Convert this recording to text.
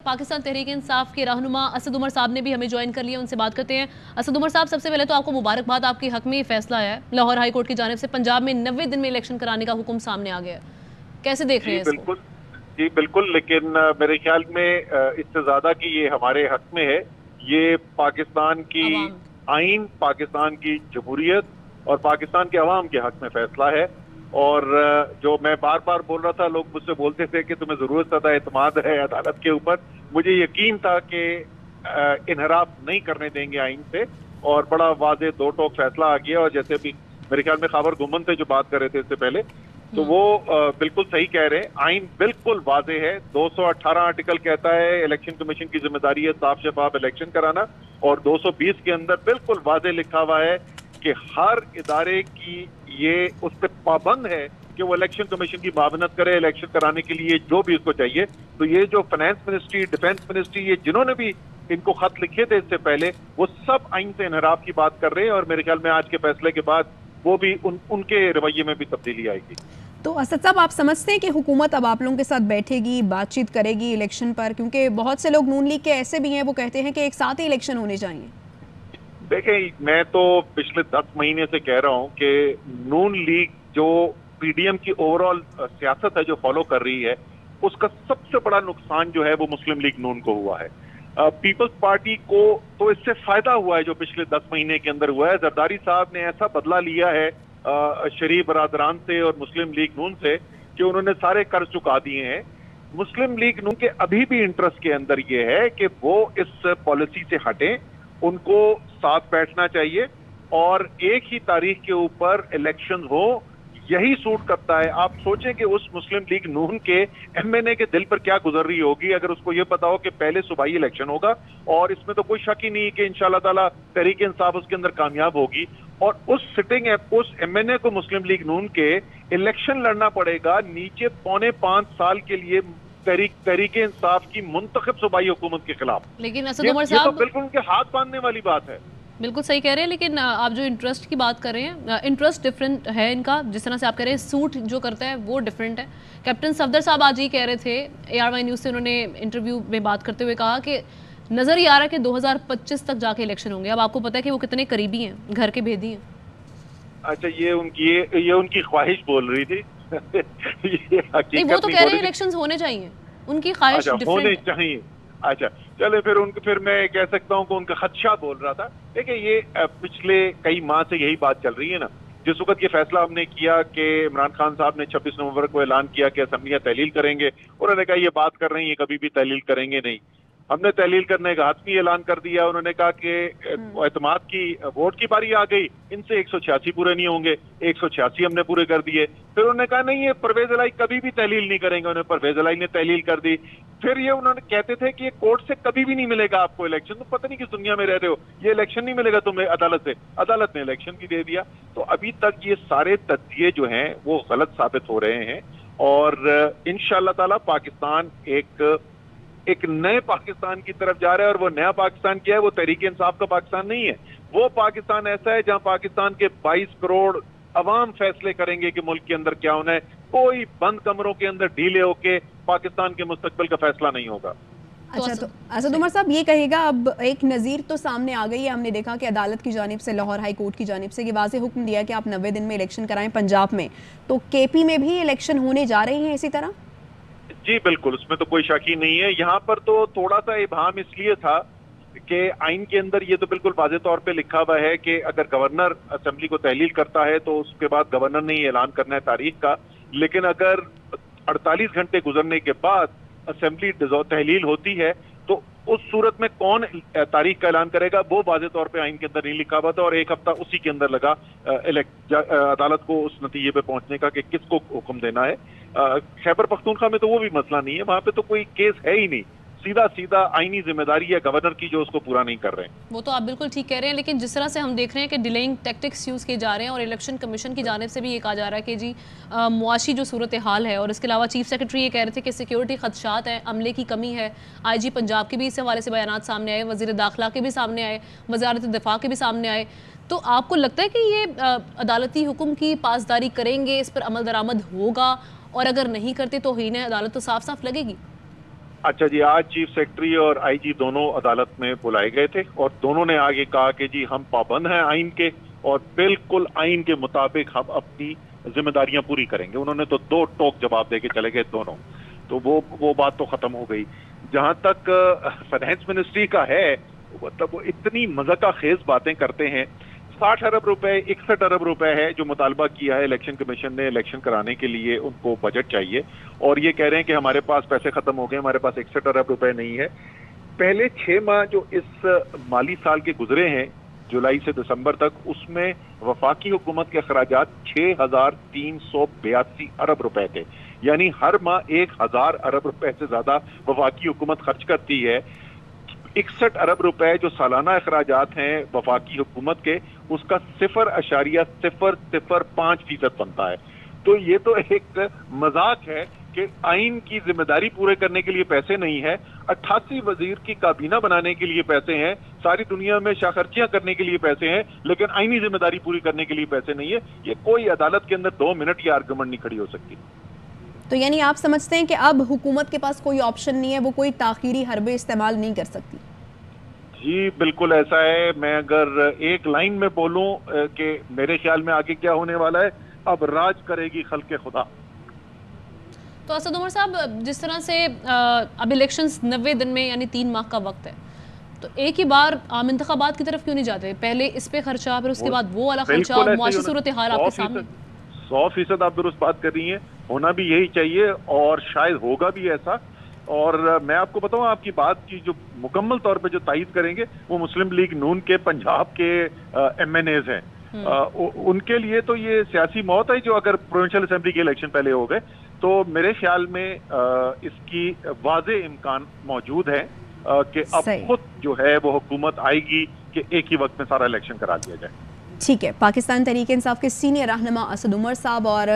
पाकिस्तान तहरीक इंसाफ के रहनुमा असद उमर साहब ने भी हमें ज्वाइन कर लिया, उनसे बात करते हैं। असद उमर साहब, सबसे पहले तो आपको मुबारकबाद, आपके हक में ये फैसला आया है लाहौर हाई कोर्ट की जानिब से, पंजाब में 90 दिन में इलेक्शन कराने का हुक्म सामने आ गया है। कैसे देख रहे हैं इसको? जी बिल्कुल, लेकिन मेरे ख्याल में इससे ज्यादा कि ये हमारे हक में है, ये पाकिस्तान की आइन, पाकिस्तान की जमहूरियत और पाकिस्तान के अवाम के हक में फैसला है। और जो मैं बार बार बोल रहा था, लोग मुझसे बोलते थे कि तुम्हें जरूरत ज्यादा एतमाद है अदालत के ऊपर, मुझे यकीन था कि इनहराफ नहीं करने देंगे आइन से, और बड़ा वाज़ेह दो टोक फैसला आ गया। और जैसे भी मेरे ख्याल में खबर गुमन से जो बात कर रहे थे इससे पहले, तो वो बिल्कुल सही कह रहे हैं, आइन बिल्कुल वाज़ेह है। 218 आर्टिकल कहता है इलेक्शन कमीशन की जिम्मेदारी है साफ शफाफ इलेक्शन कराना, और 220 के अंदर बिल्कुल वाज़ेह लिखा हुआ है कि हर इदारे की ये उस पर पाबंद है कि वो इलेक्शन कमीशन की मावनत करे इलेक्शन कराने के लिए जो भी उसको चाहिए। तो ये जो फाइनेंस मिनिस्ट्री, डिफेंस मिनिस्ट्री, ये जिन्होंने भी इनको खत लिखे थे इससे पहले, वो सब आइन से इनहराफ की बात कर रहे हैं। और मेरे ख्याल में आज के फैसले के बाद वो भी उनके रवैये में भी तब्दीली आएगी। तो असद साहब, आप समझते हैं कि हुकूमत अब आप लोगों के साथ बैठेगी, बातचीत करेगी इलेक्शन पर? क्योंकि बहुत से लोग नून लीग के ऐसे भी हैं, वो कहते हैं कि एक साथ ही इलेक्शन होने चाहिए। देखें, मैं तो पिछले 10 महीने से कह रहा हूं कि नून लीग जो पीडीएम की ओवरऑल सियासत है जो फॉलो कर रही है, उसका सबसे बड़ा नुकसान जो है वो मुस्लिम लीग नून को हुआ है। पीपल्स पार्टी को तो इससे फायदा हुआ है जो पिछले 10 महीने के अंदर हुआ है। जरदारी साहब ने ऐसा बदला लिया है शरीफ बरादरान से और मुस्लिम लीग नून से कि उन्होंने सारे कर्ज चुका दिए हैं। मुस्लिम लीग नून के अभी भी इंटरेस्ट के अंदर ये है कि वो इस पॉलिसी से हटें, उनको साथ बैठना चाहिए और एक ही तारीख के ऊपर इलेक्शन हो, यही सूट करता है। आप सोचें कि उस मुस्लिम लीग नून के एमएनए के दिल पर क्या गुजर रही होगी अगर उसको ये पता हो कि पहले सूबाई इलेक्शन होगा, और इसमें तो कोई शक ही नहीं कि इंशाल्लाह ताला तहरीक इंसाफ उसके अंदर कामयाब होगी, और उस सिटिंग उस एमएनए को मुस्लिम लीग नून के इलेक्शन लड़ना पड़ेगा नीचे 4.25 साल के लिए तहरीक इंसाफ की मुंतखब सूबाई हुकूमत के खिलाफ। लेकिन असद उमर साहब, ये तो बिल्कुल उनके हाथ बांधने वाली बात है। बिल्कुल सही कह रहे हैं, लेकिन आप जो इंटरेस्ट की बात कर रहे हैं, इंटरेस्ट डिफरेंट है इनका। जिस तरह से आप कह रहे हैं सूट जो करता है वो डिफरेंट है। कैप्टन सफदर साहब आज ही कह रहे थे, ARY न्यूज़ से उन्होंने इंटरव्यू में बात करते हुए कहा कि नज़र ये आ रहा है कि 2025 तक जाके इलेक्शन होंगे। अब आपको पता है कि वो कितने करीबी हैं, घर के भेदी हैं। अच्छा, ये उनकी ख्वाहिश बोल रही थी। नहीं, वो तो कह रहे हैं इलेक्शंस होने चाहिए, उनकी ख्वाहिश होने चाहिए। अच्छा चले, फिर मैं कह सकता हूँ कि उनका खदशा बोल रहा था। देखिए, ये पिछले कई माह से यही बात चल रही है ना। जिस वक्त ये फैसला हमने किया कि इमरान खान साहब ने 26 नवंबर को ऐलान किया कि असेंबलियां तहलील करेंगे, उन्होंने कहा ये बात कर रही है कभी भी तहलील करेंगे नहीं। हमने तहलील करने का हतमी ऐलान कर दिया, उन्होंने कहा कि एतमाद की वोट की बारी आ गई, इनसे 186 पूरे नहीं होंगे, 186 हमने पूरे कर दिए। फिर उन्होंने कहा नहीं, ये परवेज अलाई कभी भी तहलील नहीं करेंगे, उन्होंने परवेज अलाई ने तहलील कर दी। फिर ये उन्होंने कहते थे कि ये कोर्ट से कभी भी नहीं मिलेगा आपको इलेक्शन, तो पता नहीं किस दुनिया में रह रहे हो, ये इलेक्शन नहीं मिलेगा तुम्हें अदालत से, अदालत ने इलेक्शन भी दे दिया। तो अभी तक ये सारे तज्जिए जो हैं वो गलत साबित हो रहे हैं, और इंशाअल्लाह ताला पाकिस्तान एक नए पाकिस्तान की तरफ जा रहा है। और वो नया पाकिस्तान क्या है? वो तहरीक इंसाफ का पाकिस्तान नहीं है। वो पाकिस्तान ऐसा है जहां पाकिस्तान के 22 करोड़ अवाम फैसले करेंगे कि मुल्क के अंदर क्या होना है। कोई बंद कमरों के अंदर ढीले होके पाकिस्तान के मुस्तकबिल का फैसला नहीं होगा। अच्छा, तो असद उमर साहब ये कहेगा, अब एक नज़ीर तो सामने आ गई है, हमने देखा कि अदालत की जानिब से, लाहौर हाई कोर्ट की जानिब से ये वाज़ेह हुक्म दिया कि आप 90 दिन में इलेक्शन कराएं पंजाब में, तो केपी में भी इलेक्शन होने जा रहे हैं इसी तरह? जी बिल्कुल, उसमें तो कोई शक ही नहीं है। यहाँ पर तो थोड़ा सा इबहम इसलिए था कि आइन के अंदर ये तो बिल्कुल वाज़ेह तौर पे लिखा हुआ है कि अगर गवर्नर असेंबली को तहलील करता है तो उसके बाद गवर्नर ने ही ऐलान करना है तारीख का। लेकिन अगर 48 घंटे गुजरने के बाद असेंबली तहलील होती है तो उस सूरत में कौन तारीख का ऐलान करेगा, वो वाज़ेह तौर पे आइन के अंदर नहीं लिखा हुआ था। और एक हफ्ता उसी के अंदर लगा अदालत को उस नतीजे पे पहुंचने का कि किसको हुक्म देना है। खैबर पख्तूनख्वा में तो वो भी मसला नहीं है, वहां पे तो कोई केस है ही नहीं, सीधा सीधा आईनी जिम्मेदारी है गवर्नर की जो उसको पूरा नहीं कर रहे हैं। वो तो आप बिल्कुल ठीक कह रहे हैं, लेकिन जिस तरह से हम देख रहे हैं कि डिलेइंग टैक्टिक्स यूज़ किए जा रहे हैं, और इलेक्शन कमीशन की जानिब से भी ये कहा जा रहा है कि जी मुआशी जो सूरत हाल है, और इसके अलावा चीफ सेक्रेटरी ये कह रहे थे कि सिक्योरिटी खदशात हैं, अमले की कमी है। IG पंजाब के भी इस हवाले से बयानात सामने आए, वज़ीर दाखिला के भी सामने आए, वज़ारत दिफा के भी सामने आए। तो आपको लगता है कि ये अदालती हुक्म की पासदारी करेंगे, इस पर अमल दरामद होगा, और अगर नहीं करते तो हीन अदालत तो साफ साफ लगेगी? अच्छा जी, आज चीफ सेक्रेटरी और आईजी दोनों अदालत में बुलाए गए थे और दोनों ने आगे कहा कि जी हम पाबंद हैं आइन के और बिल्कुल आइन के मुताबिक हम अपनी जिम्मेदारियां पूरी करेंगे। उन्होंने तो दो टोक जवाब देके चले गए दोनों, तो वो बात तो खत्म हो गई। जहां तक फाइनेंस मिनिस्ट्री का है, मतलब वो इतनी मज़ाक़ खेज बातें करते हैं। 60 अरब रुपए 61 अरब रुपए है जो मुतालबा किया है इलेक्शन कमीशन ने इलेक्शन कराने के लिए, उनको बजट चाहिए और ये कह रहे हैं कि हमारे पास पैसे खत्म हो गए, हमारे पास 61 अरब रुपए नहीं है। पहले 6 माह जो इस माली साल के गुजरे हैं जुलाई से दिसंबर तक, उसमें वफाकी हुकूमत के अखराजात 6,382 अरब रुपए थे, यानी हर माह 1,000 अरब रुपए से ज्यादा वफाकी हुकूमत खर्च करती है। 61 अरब रुपए जो सालाना अखराजात हैं वफाकी हुकूमत के, उसका 0.005% बनता है। तो ये तो एक मजाक है कि आइन की जिम्मेदारी पूरे करने के लिए पैसे नहीं है, 88 वजीर की काबीना बनाने के लिए पैसे हैं, सारी दुनिया में शाखर्चियां करने के लिए पैसे हैं, लेकिन आइनी जिम्मेदारी पूरी करने के लिए पैसे नहीं है। ये कोई अदालत के अंदर 2 मिनट की आर्गुमेंट नहीं खड़ी हो सकती। तो यानी आप समझते हैं कि अब हुकूमत के पास कोई ऑप्शन नहीं है, वो कोई ताखीरी हरबे इस्तेमाल नहीं कर सकती? जी बिल्कुल ऐसा है। मैं अगर एक लाइन में बोलूं कि मेरे ख्याल में आगे क्या होने वाला है, अब राज करेगी खल्के खुदा। तो असद उमर साहब, जिस तरह से अब इलेक्शंस 90 दिन में यानी 3 माह का वक्त है, तो एक ही बार आम इंतखाबात की तरफ क्यों नहीं जाते? पहले इस पे खर्चा, फिर उसके बाद वो वाला खर्चा, और मुआशी सूरत हाल आपके सामने। 100% आप दुरुस्त बात कर रही हैं, होना भी यही चाहिए और शायद होगा भी ऐसा। और मैं आपको बताऊं, आपकी बात की जो मुकम्मल तौर पे जो तायीद करेंगे वो मुस्लिम लीग नून के पंजाब के MNAs हैं। उनके लिए तो ये सियासी मौत है, जो अगर प्रोविंशियल असेंबली के इलेक्शन पहले हो गए तो मेरे ख्याल में इसकी वाज़े इम्कान मौजूद है कि अब खुद जो है वो हुकूमत आएगी कि एक ही वक्त में सारा इलेक्शन करा दिया जाए। ठीक है, पाकिस्तान तहरीक इंसाफ के सीनियर रहनुमा असद उमर साहब और